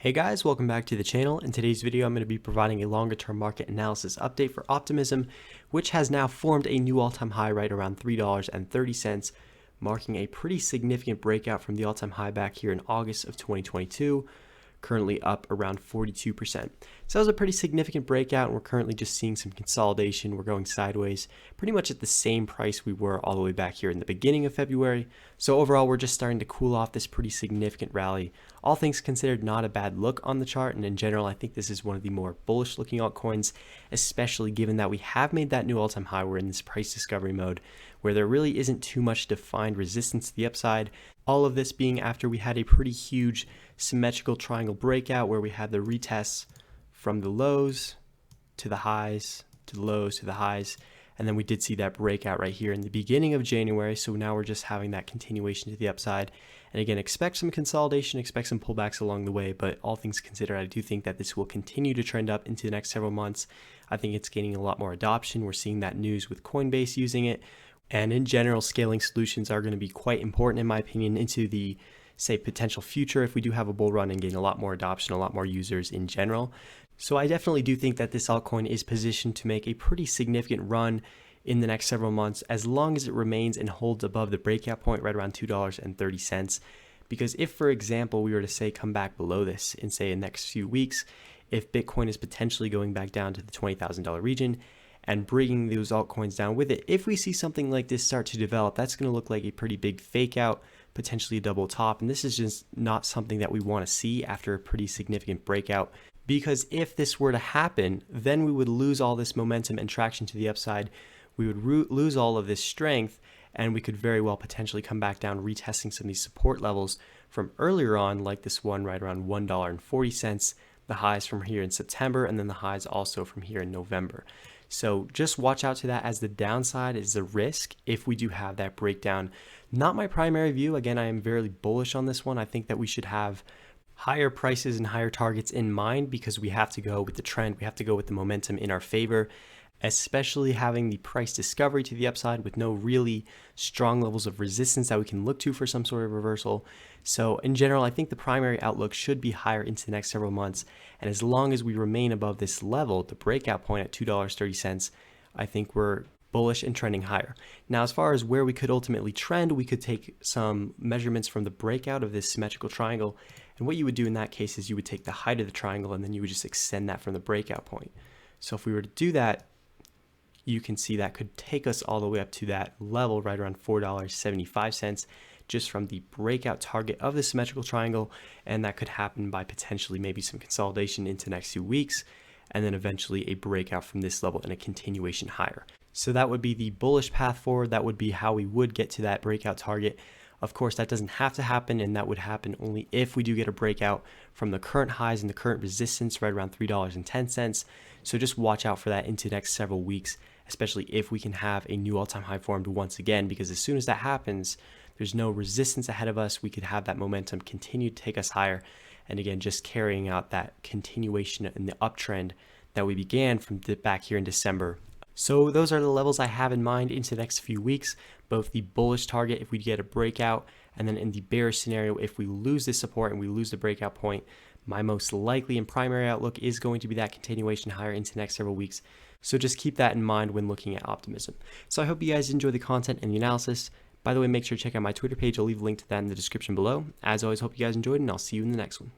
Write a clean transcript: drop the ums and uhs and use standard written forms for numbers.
Hey guys, welcome back to the channel. In today's video, I'm going to be providing a longer term market analysis update for Optimism, which has now formed a new all-time high right around $3.30, marking a pretty significant breakout from the all-time high back here in August of 2022, currently up around 42%. So that was a pretty significant breakout, and we're currently just seeing some consolidation. We're going sideways, pretty much at the same price we were all the way back here in the beginning of February. So overall, we're just starting to cool off this pretty significant rally. All things considered, not a bad look on the chart, and in general, I think this is one of the more bullish looking altcoins, especially given that we have made that new all-time high. We're in this price discovery mode where there really isn't too much defined resistance to the upside. All of this being after we had a pretty huge symmetrical triangle breakout where we had the retests from the lows to the highs, to the lows to the highs, and then we did see that breakout right here in the beginning of January. So now we're just having that continuation to the upside. And again, expect some consolidation, expect some pullbacks along the way, but all things considered, I do think that this will continue to trend up into the next several months. I think it's gaining a lot more adoption. We're seeing that news with Coinbase using it. And in general, scaling solutions are going to be quite important, in my opinion, into the, say, potential future if we do have a bull run and gain a lot more adoption, a lot more users in general. So I definitely do think that this altcoin is positioned to make a pretty significant run in the next several months, as long as it remains and holds above the breakout point right around $2.30. Because if, for example, we were to say come back below this in, say, the next few weeks, if Bitcoin is potentially going back down to the $20,000 region and bringing those altcoins down with it, if we see something like this start to develop, that's going to look like a pretty big fake out, potentially a double top. And this is just not something that we want to see after a pretty significant breakout. Because if this were to happen, then we would lose all this momentum and traction to the upside. We would lose all of this strength, and we could very well potentially come back down, retesting some of these support levels from earlier on, like this one right around $1.40, the highs from here in September, and then the highs also from here in November. So just watch out to that, as the downside is the risk if we do have that breakdown. Not my primary view. Again, I am very bullish on this one. I think that we should have higher prices and higher targets in mind, because we have to go with the trend. We have to go with the momentum in our favor, especially having the price discovery to the upside with no really strong levels of resistance that we can look to for some sort of reversal. So in general, I think the primary outlook should be higher into the next several months. And as long as we remain above this level, the breakout point at $2.30, I think we're bullish and trending higher. Now, as far as where we could ultimately trend, we could take some measurements from the breakout of this symmetrical triangle. And what you would do in that case is you would take the height of the triangle and then you would just extend that from the breakout point. So if we were to do that, you can see that could take us all the way up to that level right around $4.75 just from the breakout target of the symmetrical triangle. And that could happen by potentially maybe some consolidation into the next few weeks, and then eventually a breakout from this level and a continuation higher. So that would be the bullish path forward. That would be how we would get to that breakout target. Of course, that doesn't have to happen, and that would happen only if we do get a breakout from the current highs and the current resistance right around $3.10. So just watch out for that into the next several weeks, especially if we can have a new all-time high formed once again, because as soon as that happens, there's no resistance ahead of us. We could have that momentum continue to take us higher. And again, just carrying out that continuation in the uptrend that we began from back here in December. So those are the levels I have in mind into the next few weeks, both the bullish target if we get a breakout, and then in the bearish scenario, if we lose this support and we lose the breakout point, my most likely and primary outlook is going to be that continuation higher into the next several weeks. So just keep that in mind when looking at Optimism. So I hope you guys enjoy the content and the analysis. By the way, make sure to check out my Twitter page. I'll leave a link to that in the description below. As always, hope you guys enjoyed, and I'll see you in the next one.